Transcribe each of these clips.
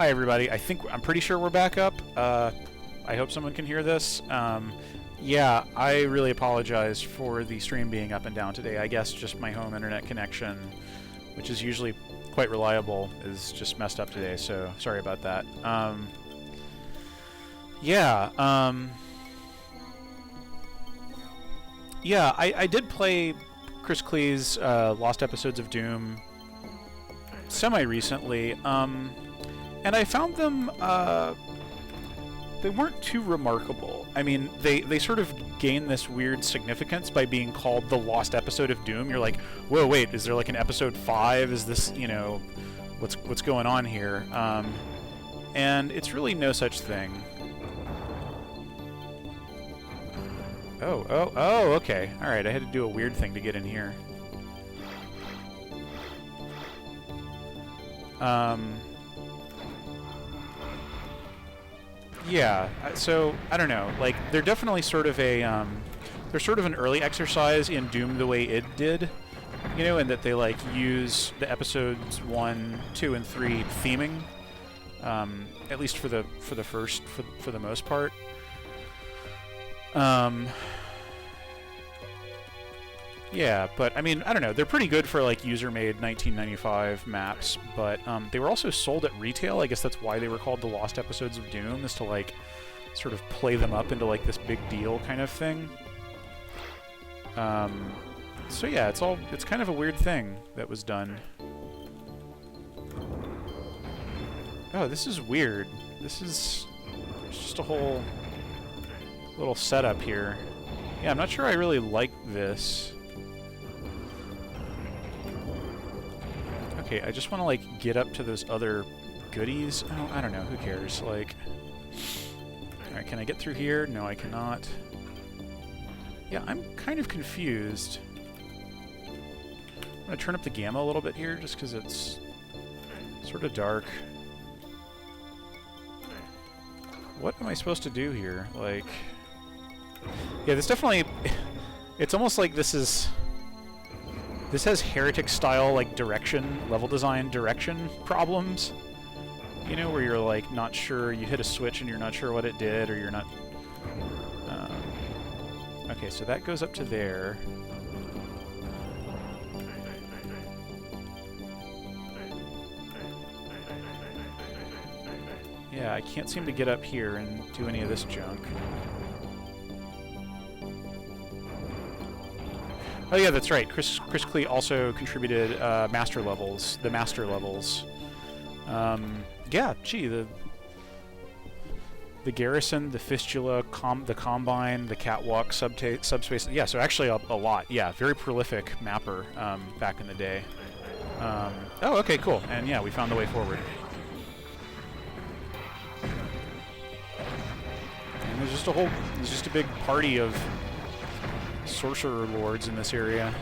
Hi everybody. I'm pretty sure we're back up. I hope someone can hear this. Yeah, I really apologize for the stream being up and down today. I guess just my home internet connection, which is usually quite reliable, is just messed up today, so sorry about that. Yeah, I did play Chris Klie's Lost Episodes of Doom semi-recently, and I found them, they weren't too remarkable. I mean, they sort of gain this weird significance by being called the Lost Episode of Doom. You're like, whoa, wait, is there like an episode 5? Is this, you know, what's going on here? And it's really no such thing. Oh, okay. Alright, I had to do a weird thing to get in here. Yeah, so, I don't know, like, they're definitely sort of a, they're sort of an early exercise in Doom the way it did, you know, in that they, like, use the episodes 1, 2, and 3 theming, at least for the most part. Yeah, but, I mean, I don't know, they're pretty good for, like, user-made 1995 maps, but, they were also sold at retail. I guess that's why they were called the Lost Episodes of Doom, is to, like, sort of play them up into, like, this big deal kind of thing. So yeah, it's kind of a weird thing that was done. Oh, this is weird. There's just a whole little setup here. Yeah, I'm not sure I really like this. Okay, I just want to, like, get up to those other goodies. Oh, I don't know, who cares? Like, alright, can I get through here? No, I cannot. Yeah, I'm kind of confused. I'm going to turn up the gamma a little bit here, just because it's sort of dark. What am I supposed to do here? Like, yeah, this definitely... It's almost like this has Heretic style, like, level design direction problems. You know, where you're, like, not sure, you hit a switch and you're not sure what it did, or you're not... okay, so that goes up to there. Yeah, I can't seem to get up here and do any of this junk. Oh yeah, that's right. Chris Klie also contributed master levels, the master levels. Yeah, gee, the garrison, the fistula, the combine, the catwalk, subspace. Yeah, so actually a lot. Yeah, very prolific mapper back in the day. Oh, okay, cool. And yeah, we found the way forward. And there's just a big party of sorcerer lords in this area.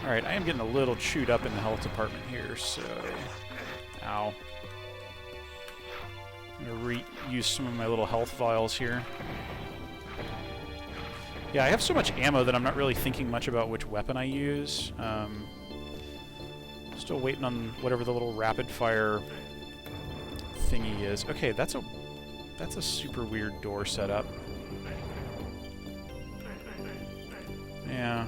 Alright, I am getting a little chewed up in the health department here, so... Ow. I'm going to reuse some of my little health vials here. Yeah, I have so much ammo that I'm not really thinking much about which weapon I use. Still waiting on whatever the little rapid-fire thingy is. Okay, that's a super weird door setup. Yeah.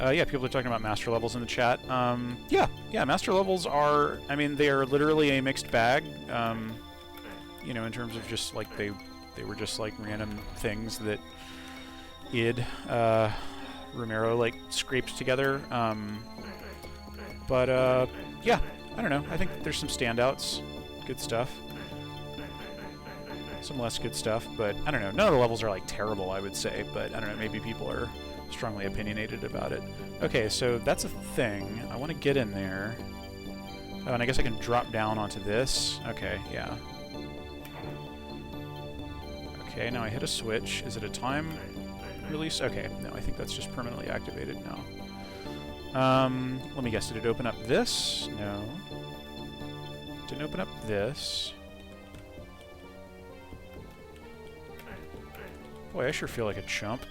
Yeah, people are talking about master levels in the chat. Yeah, master levels are, I mean, they are literally a mixed bag. You know, in terms of just, like, they were just, like, random things that Romero, like, scraped together. Yeah, I don't know. I think there's some standouts. Good stuff. Some less good stuff, but I don't know. None of the levels are, like, terrible, I would say, but I don't know. Maybe people are strongly opinionated about it. Okay, so that's a thing. I want to get in there. Oh, and I guess I can drop down onto this. Okay, yeah. Okay, now I hit a switch. Is it a time release? Okay, no, I think that's just permanently activated now. Let me guess, did it open up this? No. Didn't open up this. Boy, I sure feel like a chump.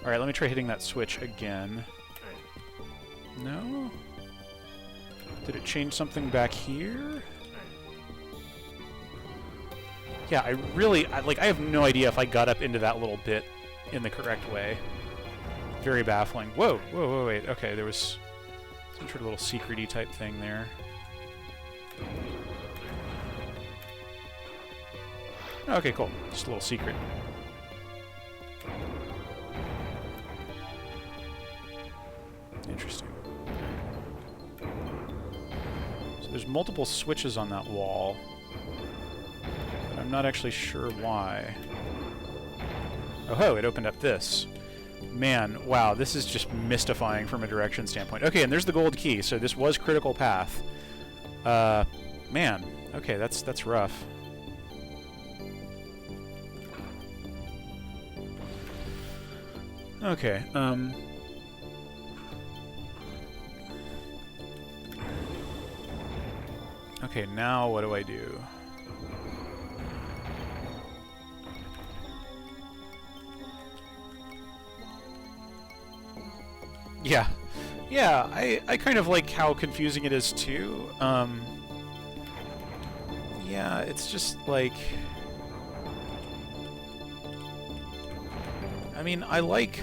Alright, let me try hitting that switch again. No? Did it change something back here? Yeah, I have no idea if I got up into that little bit in the correct way. Very baffling. Whoa, whoa, whoa, wait. Okay, there was some sort of little secret-y type thing there. Okay, cool. Just a little secret. Interesting. So there's multiple switches on that wall. But I'm not actually sure why. Oh ho, it opened up this. Man, wow, this is just mystifying from a direction standpoint. Okay, and there's the gold key, so this was critical path. Man, okay, that's rough. Okay, okay, now what do I do? Yeah. Yeah, I kind of like how confusing it is, too. Yeah, it's just, like... I mean, I like...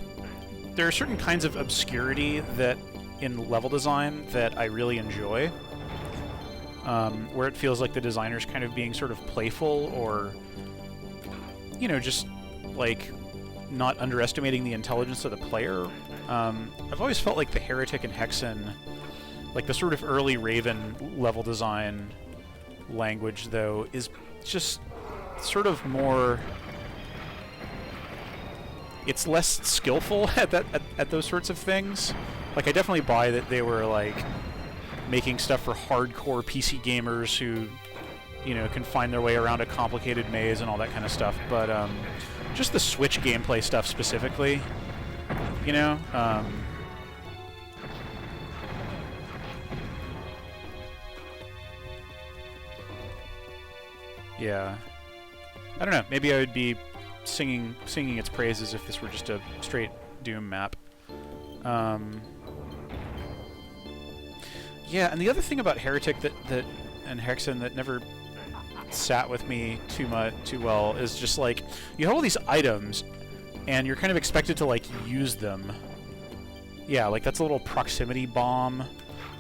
There are certain kinds of obscurity that, in level design, that I really enjoy. Where it feels like the designer's kind of being sort of playful, or... You know, just, like, not underestimating the intelligence of the player. I've always felt like the Heretic and Hexen, like the sort of early Raven level design language, though, is just sort of more... It's less skillful at those sorts of things. Like, I definitely buy that they were, like, making stuff for hardcore PC gamers who, you know, can find their way around a complicated maze and all that kind of stuff, but, just the Switch gameplay stuff specifically, you know? Yeah. I don't know, maybe I would be singing its praises if this were just a straight Doom map. Yeah, and the other thing about Heretic and Hexen that never sat with me too well is just like, you have all these items and you're kind of expected to like use them. Yeah, like that's a little proximity bomb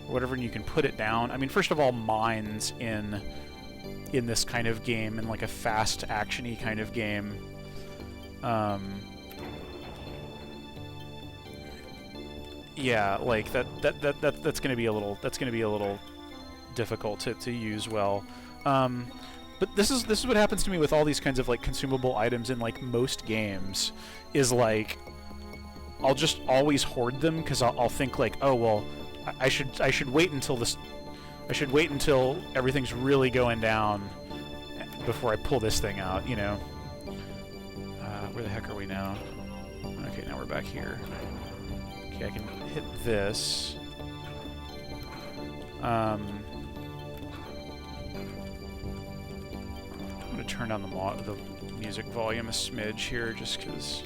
or whatever, and you can put it down. I mean, first of all, mines in this kind of game, in like a fast action-y kind of game, yeah, like that's gonna be a little difficult to use well. But this is what happens to me with all these kinds of like consumable items in like most games, is like I'll just always hoard them because I'll think like, oh well, I should wait until everything's really going down before I pull this thing out, you know. Where the heck are we now? Okay, now we're back here. Okay, I can hit this. I'm gonna turn down the music volume a smidge here, just because.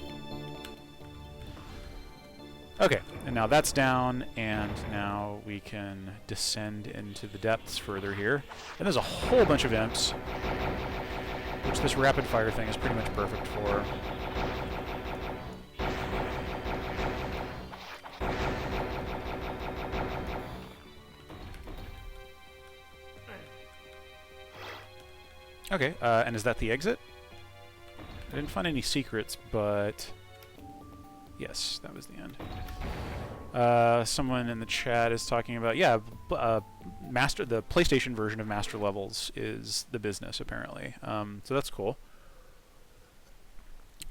Okay, and now that's down, and now we can descend into the depths further here. And there's a whole bunch of imps, which this rapid fire thing is pretty much perfect for. Okay, and is that the exit? I didn't find any secrets, but... Yes, that was the end. Someone in the chat is talking about, yeah, the PlayStation version of Master Levels is the business, apparently. So that's cool.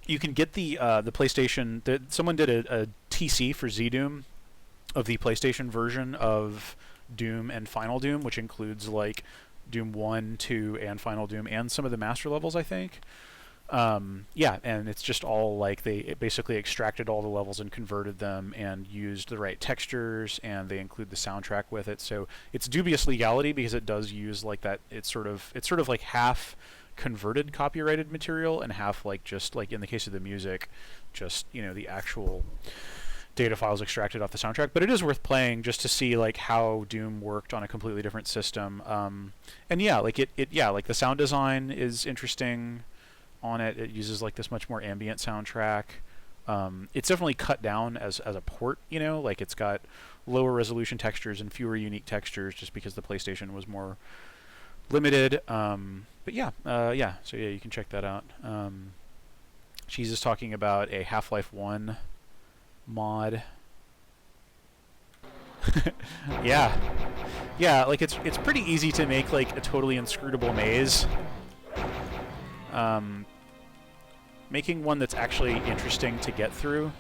You can get the PlayStation... someone did a TC for Z-Doom of the PlayStation version of Doom and Final Doom, which includes, like, Doom 1, 2, and Final Doom, and some of the Master Levels, I think. Yeah, and it's just all like they basically extracted all the levels and converted them and used the right textures, and they include the soundtrack with it. So it's dubious legality because it does use like that. It's sort of like half converted copyrighted material and half like just like in the case of the music, just, you know, the actual data files extracted off the soundtrack. But it is worth playing just to see like how Doom worked on a completely different system. And yeah, like like the sound design is interesting on it. It uses like this much more ambient soundtrack. It's definitely cut down as a port, you know, like it's got lower resolution textures and fewer unique textures just because the PlayStation was more limited. But yeah, so yeah, you can check that out. She's just talking about a Half-Life 1 mod. Yeah, like it's pretty easy to make like a totally inscrutable maze. Making one that's actually interesting to get through,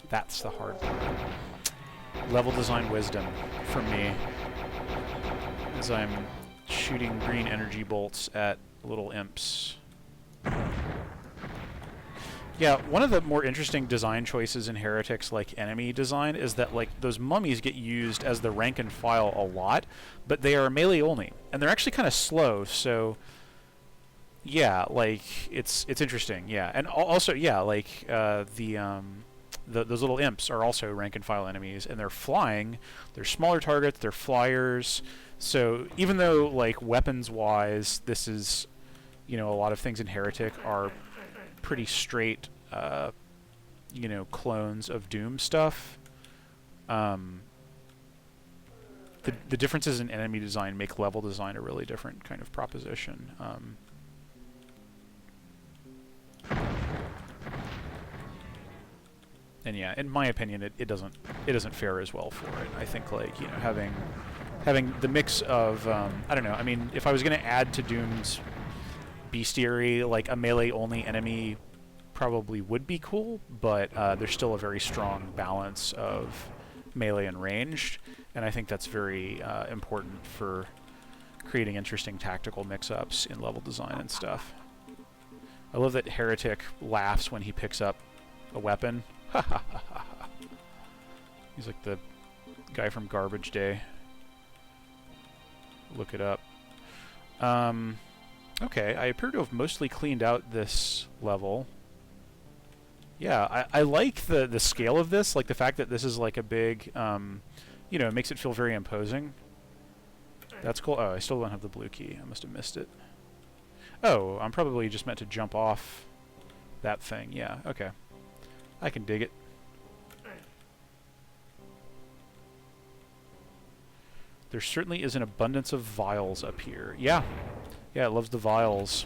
that's the hard part. Level design wisdom from me as I'm shooting green energy bolts at little imps. Yeah, one of the more interesting design choices in Heretic's like enemy design is that like those mummies get used as the rank and file a lot, but they are melee only, and they're actually kind of slow. So yeah, like it's interesting. Yeah, and also yeah, like those little imps are also rank and file enemies, and they're flying. They're smaller targets. They're flyers. So even though like weapons wise, this is, you know, a lot of things in Heretic are pretty straight, you know, clones of Doom stuff. The differences in enemy design make level design a really different kind of proposition. And yeah, in my opinion, it doesn't fare as well for it. I think like, you know, having the mix of I don't know. I mean, if I was going to add to Doom's bestiary, like a melee only enemy probably would be cool, but there's still a very strong balance of melee and ranged, and I think that's very important for creating interesting tactical mix-ups in level design and stuff. I love that Heretic laughs when he picks up a weapon. He's like the guy from Garbage Day. Look it up. Okay, I appear to have mostly cleaned out this level. Yeah, I like the scale of this, like the fact that this is like a big, you know, it makes it feel very imposing. That's cool. Oh, I still don't have the blue key. I must have missed it. Oh, I'm probably just meant to jump off that thing. Yeah, okay. I can dig it. There certainly is an abundance of vials up here. Yeah. Yeah, it loves the vials.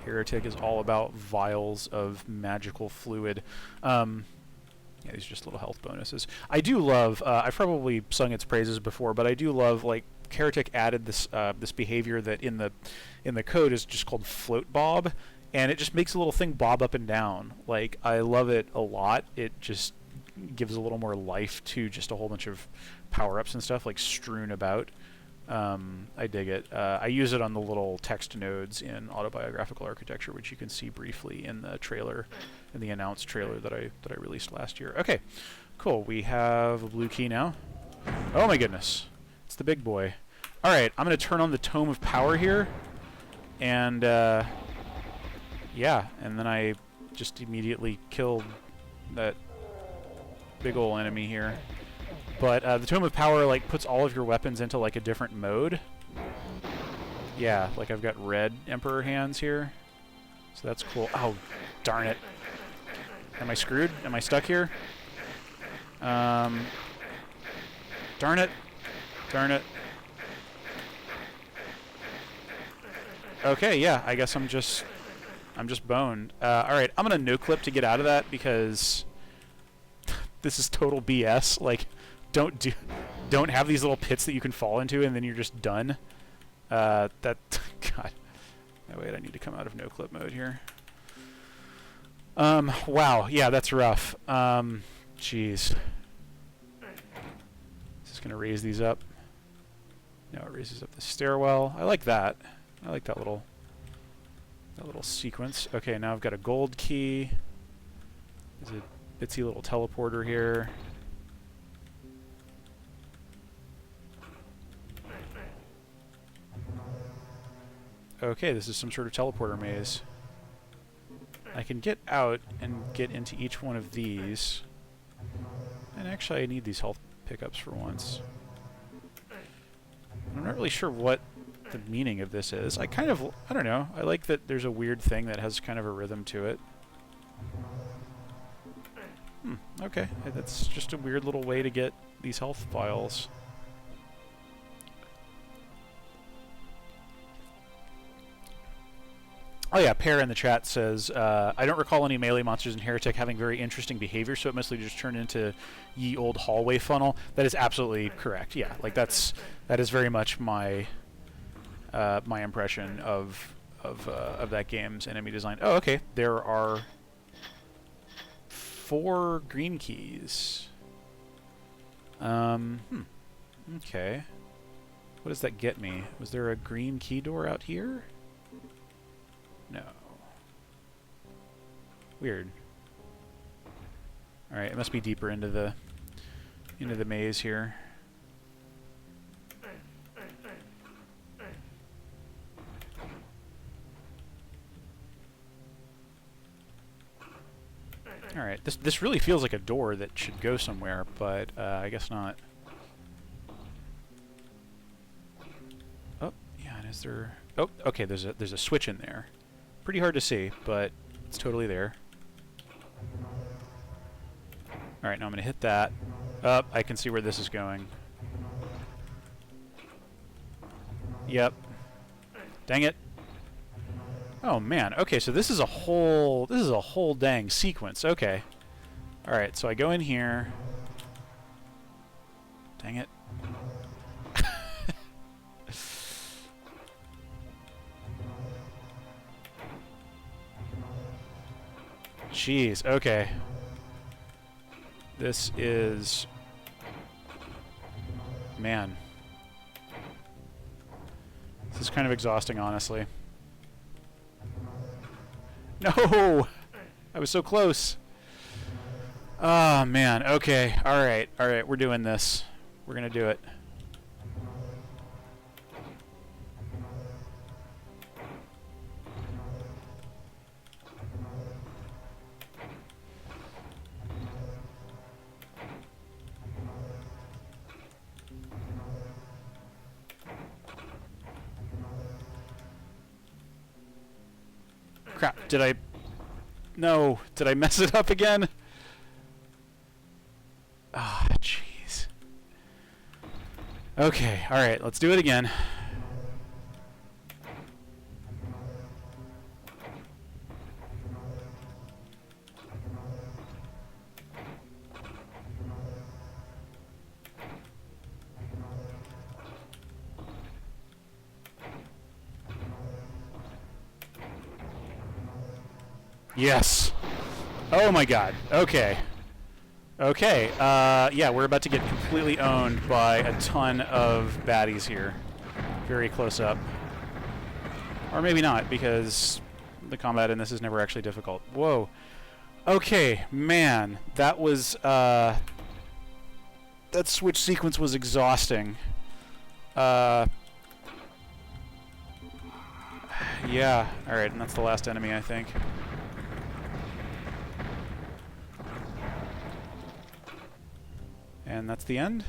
Heretic is all about vials of magical fluid. Yeah, these are just little health bonuses. I do love, I've probably sung its praises before, but I do love, like, Heretic added this this behavior that in the code is just called float bob, and it just makes a little thing bob up and down. Like, I love it a lot. It just gives a little more life to just a whole bunch of power-ups and stuff, like, strewn about. I dig it. I use it on the little text nodes in Autobiographical Architecture, which you can see briefly in the trailer, in the announced trailer that I released last year. Okay, cool. We have a blue key now. Oh my goodness. It's the big boy. Alright, I'm going to turn on the Tome of Power here. And, yeah, and then I just immediately killed that big ol' enemy here. But the Tome of Power, like, puts all of your weapons into, like, a different mode. Yeah, like I've got red Emperor hands here. So that's cool. Oh, darn it. Am I screwed? Am I stuck here? Darn it. Darn it. Okay, yeah, I guess I'm just boned. Alright, I'm gonna no-clip to get out of that because this is total BS. Like, don't have these little pits that you can fall into and then you're just done. God. Oh, wait, I need to come out of no-clip mode here. Wow, yeah, that's rough. Jeez. Is this gonna raise these up? No, it raises up the stairwell. I like that. I like that little sequence. Okay, now I've got a gold key. There's a bitsy little teleporter here. Okay, this is some sort of teleporter maze. I can get out and get into each one of these. And actually I need these health pickups for once. I'm not really sure what the meaning of this is. I don't know. I like that there's a weird thing that has kind of a rhythm to it. Okay. That's just a weird little way to get these health files. Oh yeah, Pear in the chat says, I don't recall any melee monsters in Heretic having very interesting behavior, so it mostly just turned into ye old hallway funnel. That is absolutely correct. Yeah, like that is very much my my impression of that game's enemy design. Oh, okay. There are 4 green keys. Okay. What does that get me? Was there a green key door out here? No. Weird. All right, it must be deeper into the maze here. All right, this really feels like a door that should go somewhere, but I guess not. Oh, yeah, and is there? Oh, okay. There's a switch in there. Pretty hard to see, but it's totally there. All right, now I'm gonna hit that. Up, I can see where this is going. Yep. Dang it. Oh man. Okay, so this is a whole dang sequence. Okay. All right, so I go in here. Dang it. Jeez, okay. This is... Man. This is kind of exhausting, honestly. No! I was so close. Oh, man. Okay. Alright. Alright, we're doing this. We're gonna do it. Crap, did I... No, did I mess it up again? Ah, jeez. Okay, alright, let's do it again. Yes. Oh my god. Okay. Okay. Yeah, we're about to get completely owned by a ton of baddies here. Very close up. Or maybe not, because the combat in this is never actually difficult. Whoa. Okay, man. That was, that switch sequence was exhausting. Yeah. Alright, and that's the last enemy, I think. And that's the end?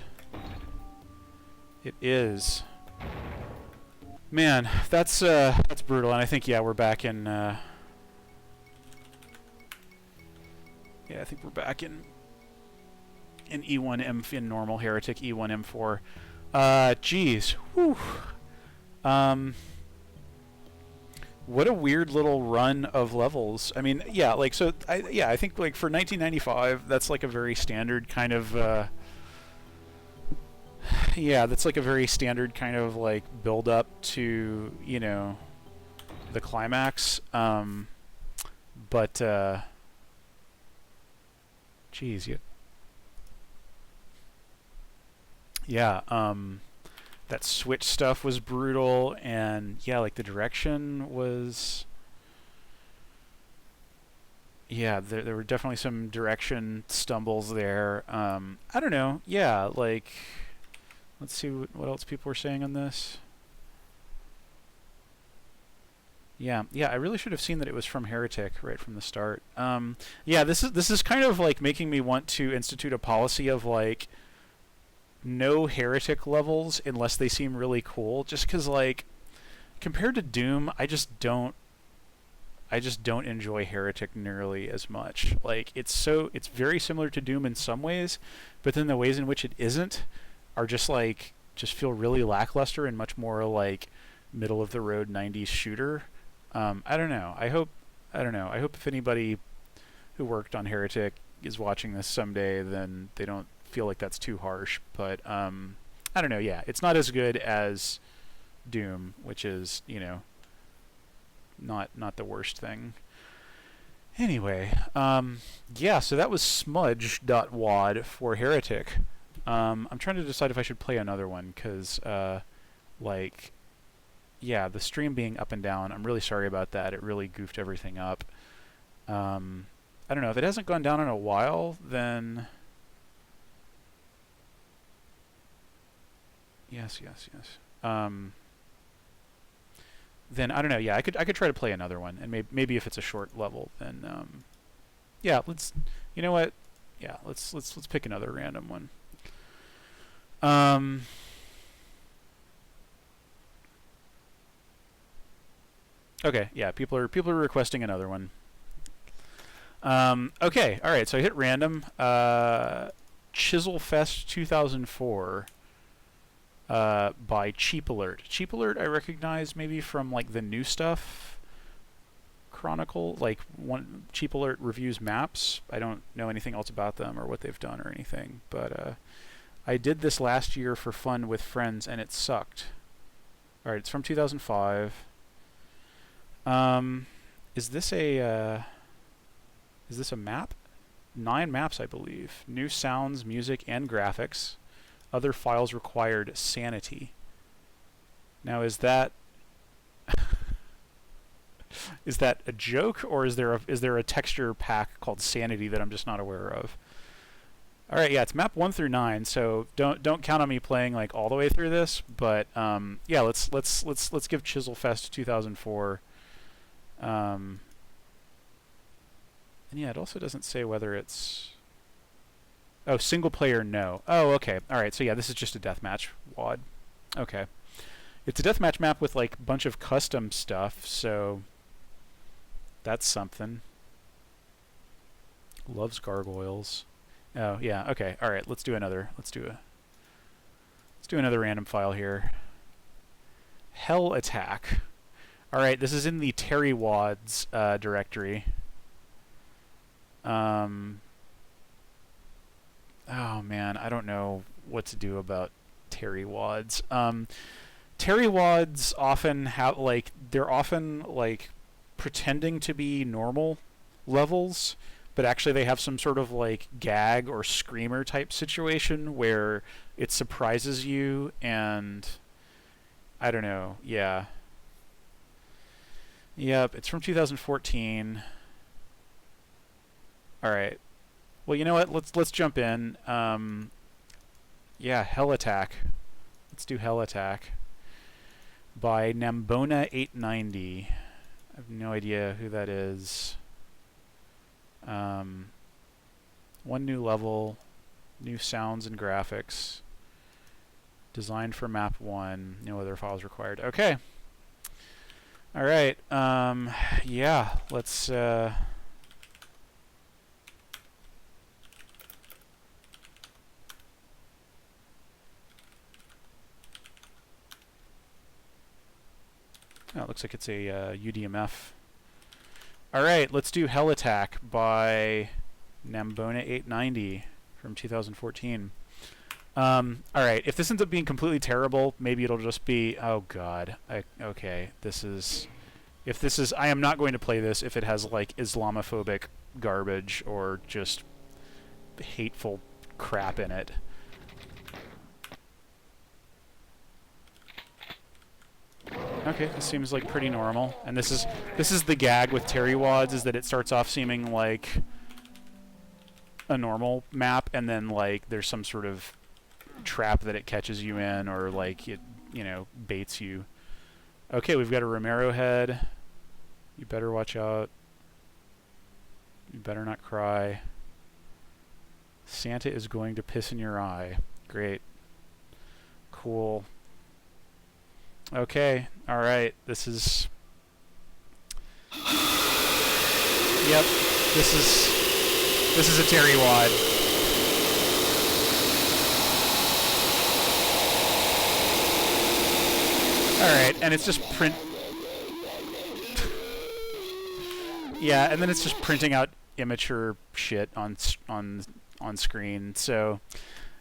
It is. Man, that's brutal, and I think, yeah, we're back in, yeah, I think we're back in E1M, in normal Heretic, E1M4. Geez. Whew. What a weird little run of levels. I mean, yeah, like, so, I think, like, for 1995, that's, like, a very standard kind of, yeah, that's like a very standard kind of like build up to, you know, the climax. But geez, yeah, that switch stuff was brutal, and yeah, like the direction was, yeah, there were definitely some direction stumbles there. I don't know, yeah, like. Let's see what else people were saying on this. Yeah, yeah, I really should have seen that it was from Heretic right from the start. Yeah, this is kind of like making me want to institute a policy of like no Heretic levels unless they seem really cool. Just because like compared to Doom, I just don't enjoy Heretic nearly as much. Like it's very similar to Doom in some ways, but then the ways in which it isn't are just feel really lackluster and much more like middle of the road 90s shooter. I don't know. I don't know. I hope if anybody who worked on Heretic is watching this someday, then they don't feel like that's too harsh. But I don't know. Yeah, it's not as good as Doom, which is not the worst thing. Anyway, yeah. So that was Smudge.wad for Heretic. I'm trying to decide if I should play another one because like. Yeah, the stream being up and down, I'm really sorry about that. It really goofed everything up. I don't know. If it hasn't gone down in a while, then... Yes. Then, I don't know. Yeah, I could try to play another one. And maybe if it's a short level, then... yeah, let's... You know what? Yeah, let's pick another random one. Okay, yeah, people are requesting another one. Okay, all right. So I hit random. Chisel Fest 2004 by Cheap Alert. Cheap Alert I recognize maybe from like the New Stuff Chronicle. Like one Cheap Alert reviews maps. I don't know anything else about them or what they've done or anything. But I did this last year for fun with friends and it sucked. All right, it's from 2005. Is this a map? 9 maps, I believe. New sounds, music, and graphics. Other files required. Sanity. Now, is that is that a joke, or is there a texture pack called Sanity that I'm just not aware of? All right, yeah, it's map 1 through 9. So don't count on me playing like all the way through this, but yeah, let's give Chisel Fest 2004. And yeah, it also doesn't say whether it's... Oh, single player, no. Oh, okay. All right, so yeah, this is just a deathmatch WAD. Okay. It's a deathmatch map with like a bunch of custom stuff, so that's something. Loves gargoyles. Oh, yeah, okay. All right, let's do another. Let's do another random file here. Hell Attack. All right, this is in the TERRYWADS directory. Oh man, I don't know what to do about TERRYWADS. TERRYWADS often have they're often like pretending to be normal levels, but actually they have some sort of like gag or screamer type situation where it surprises you, and I don't know. Yeah. Yep, it's from 2014. All right. Well, you know what? Let's jump in. Yeah, Hell Attack. Let's do Hell Attack by Nambona 890. I have no idea who that is. One new level, new sounds and graphics. Designed for map 1. No other files required. Okay. All right. Yeah. Let's. Oh, it looks like it's a UDMF. All right, let's do Hell Attack by Nambona 890 from 2014. All right, if this ends up being completely terrible, maybe it'll just be, oh god. Okay, this is... If this is... I am not going to play this if it has, like, Islamophobic garbage or just hateful crap in it. Okay, this seems like pretty normal. And this is the gag with TERRYWADS, is that it starts off seeming like a normal map, and then like there's some sort of trap that it catches you in, or like it, you know, baits you. Okay, we've got a Romero head. You better watch out. You better not cry. Santa is going to piss in your eye. Great. Cool. Okay. All right. This is... Yep. This is a Terrywad. All right, and it's just print. Yeah, and then it's just printing out immature shit on screen. So,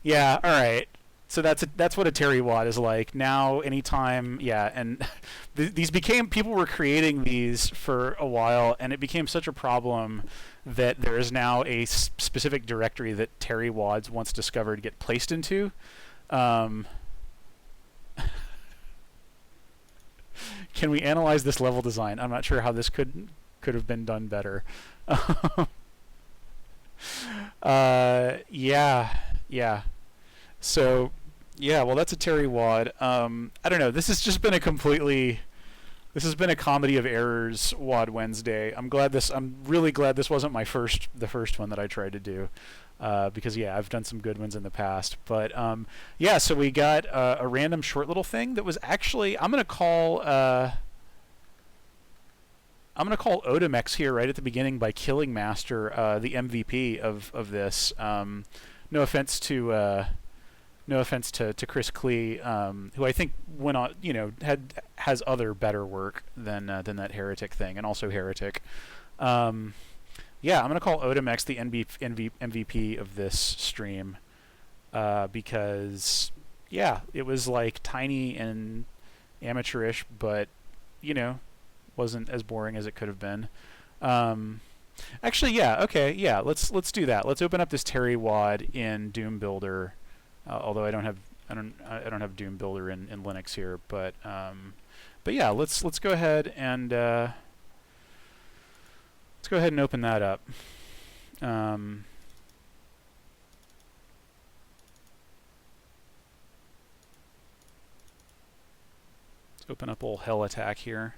yeah, all right. So that's what a Terrywad is like. Now, anytime, yeah, and these became, people were creating these for a while, and it became such a problem that there is now a specific directory that Terrywads, once discovered, get placed into. Can we analyze this level design? I'm not sure how this could have been done better. Yeah. So, yeah, well, that's a Terrywad. I don't know. This has just been a completely... This has been a comedy of errors, WAD Wednesday. I'm really glad this wasn't the first one that I tried to do. Because, yeah, I've done some good ones in the past. But, yeah, so we got a random short little thing that was actually... I'm going to call Odamex here right at the beginning by Killing Master, the MVP of this. No offense to Chris Klie, who I think went on, has other better work than that Heretic thing, and also Heretic. Yeah, I'm gonna call Odamex the MVP of this stream, because yeah, it was like tiny and amateurish, but wasn't as boring as it could have been. Actually, yeah, okay, yeah, let's do that. Let's open up this Terrywad in Doom Builder. Although I don't have Doom Builder in Linux here, but yeah, let's go ahead and open that up. Let's open up old Hell Attack here.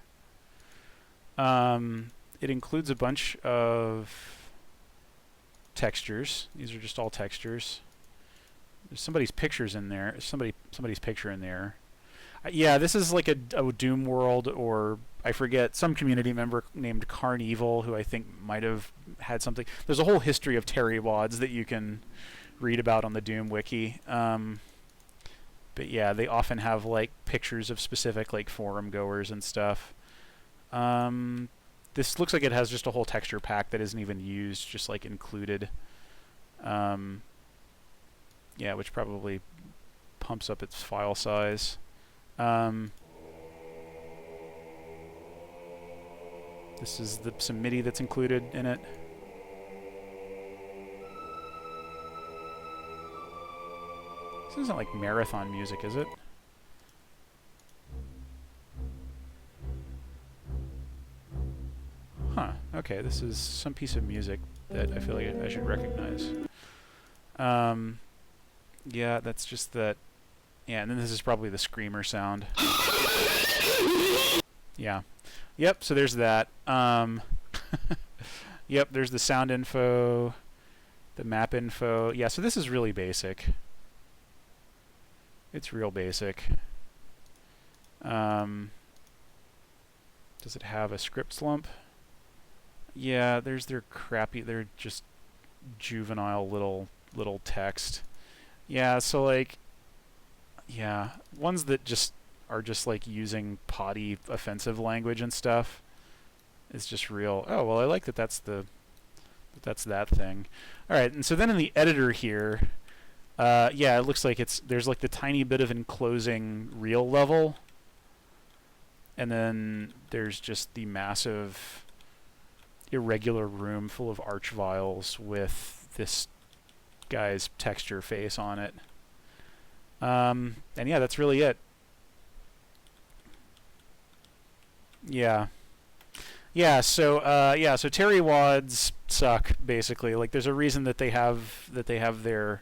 It includes a bunch of textures. These are just all textures. There's somebody's pictures in there. Somebody's picture in there. Yeah, this is like a Doom world, or I forget, some community member named Carnival, who I think might have had something. There's a whole history of Terrywads that you can read about on the Doom wiki. But yeah, they often have like pictures of specific like forum goers and stuff. This looks like it has just a whole texture pack that isn't even used, just like included. Yeah, which probably pumps up its file size. This is some MIDI that's included in it. This isn't like marathon music, is it? Huh, okay, this is some piece of music that I feel like I should recognize. Yeah, that's just that. Yeah, and then this is probably the screamer sound. Yeah. Yep, so there's that. Yep, there's the sound info, the map info. Yeah, so this is really basic. It's real basic. Does it have a script slump? Yeah, there's their crappy, they're just juvenile little text. Yeah, so like, yeah, ones that just are just like using potty offensive language and stuff is just real. Oh, well, I like that that's that thing. All right, and so then in the editor here, yeah, it looks like there's like the tiny bit of enclosing real level, and then there's just the massive irregular room full of arch vials with this guy's texture face on it. And yeah, that's really it. Yeah. Yeah, so so Terrywads suck, basically. Like, there's a reason that they have their,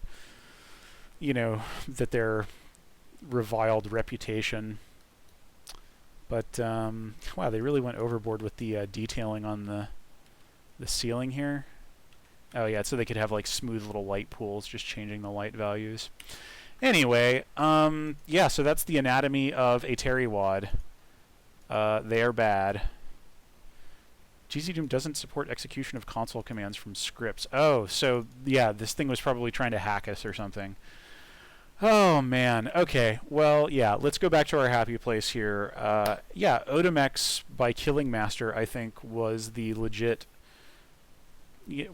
that their reviled reputation. But wow, they really went overboard with the detailing on the ceiling here. Oh yeah, so they could have like smooth little light pools, just changing the light values. Anyway, yeah, so that's the anatomy of a Terrywad. They are bad. GZ Doom doesn't support execution of console commands from scripts. Oh, so yeah, this thing was probably trying to hack us or something. Oh man. Okay. Well, yeah. Let's go back to our happy place here. Yeah, Odamex by Killing Master, I think, was the legit.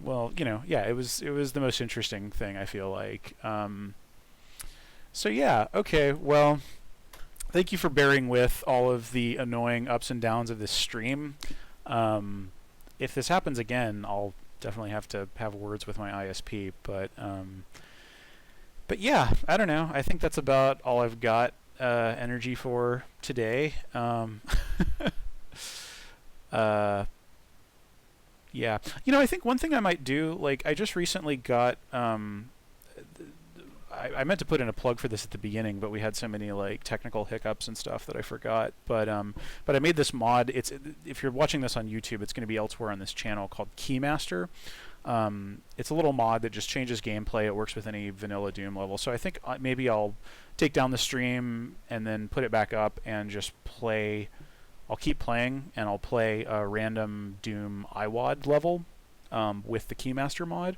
Well, you know, yeah, it was the most interesting thing, I feel like. So yeah. Okay. Well, thank you for bearing with all of the annoying ups and downs of this stream. If this happens again, I'll definitely have to have words with my ISP. But yeah, I don't know. I think that's about all I've got energy for today. Yeah, you know, I think one thing I might do, like, I just recently got. I meant to put in a plug for this at the beginning, but we had so many like technical hiccups and stuff that I forgot. But I made this mod. If you're watching this on YouTube, it's going to be elsewhere on this channel called Keymaster. It's a little mod that just changes gameplay. It works with any vanilla Doom level. So I think maybe I'll take down the stream and then put it back up and just play. I'll keep playing and I'll play a random Doom IWAD level with the Keymaster mod.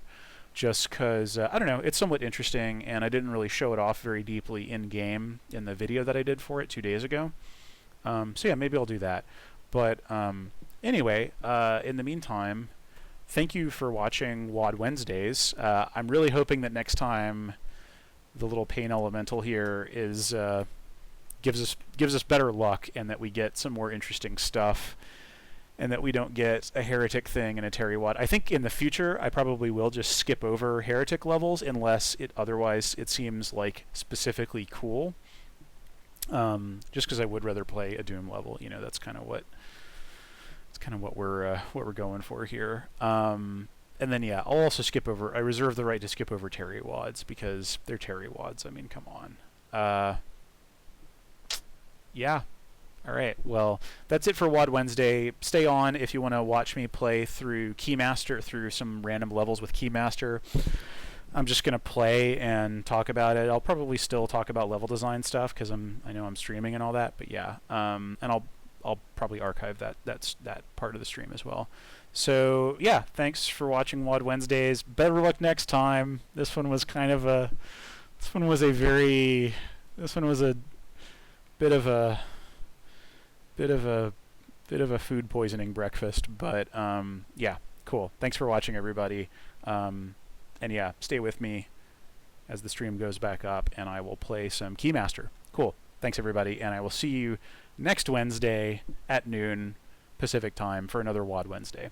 Just because, I don't know, it's somewhat interesting, and I didn't really show it off very deeply in-game in the video that I did for it 2 days ago. So yeah, maybe I'll do that. But anyway, in the meantime, thank you for watching WAD Wednesdays. I'm really hoping that next time the little pain elemental here is gives us better luck, and that we get some more interesting stuff. And that we don't get a Heretic thing and a Terrywad. I think in the future I probably will just skip over Heretic levels unless otherwise it seems like specifically cool. Just because I would rather play a Doom level. You know, that's kind of what we're going for here. And then yeah, I'll also skip over. I reserve the right to skip over Terrywads because they're Terrywads. I mean, come on. Yeah. All right, well, that's it for WAD Wednesday. Stay on if you want to watch me play through Keymaster, through some random levels with Keymaster. I'm just going to play and talk about it. I'll probably still talk about level design stuff because I know I'm streaming and all that, but yeah. And I'll probably archive that part of the stream as well. So, yeah, thanks for watching WAD Wednesdays. Better luck next time. This one was a bit of a food poisoning breakfast, but yeah, cool. Thanks for watching, everybody. And yeah, stay with me as the stream goes back up, and I will play some Keymaster. Cool. Thanks, everybody, and I will see you next Wednesday at noon Pacific time for another WAD Wednesday.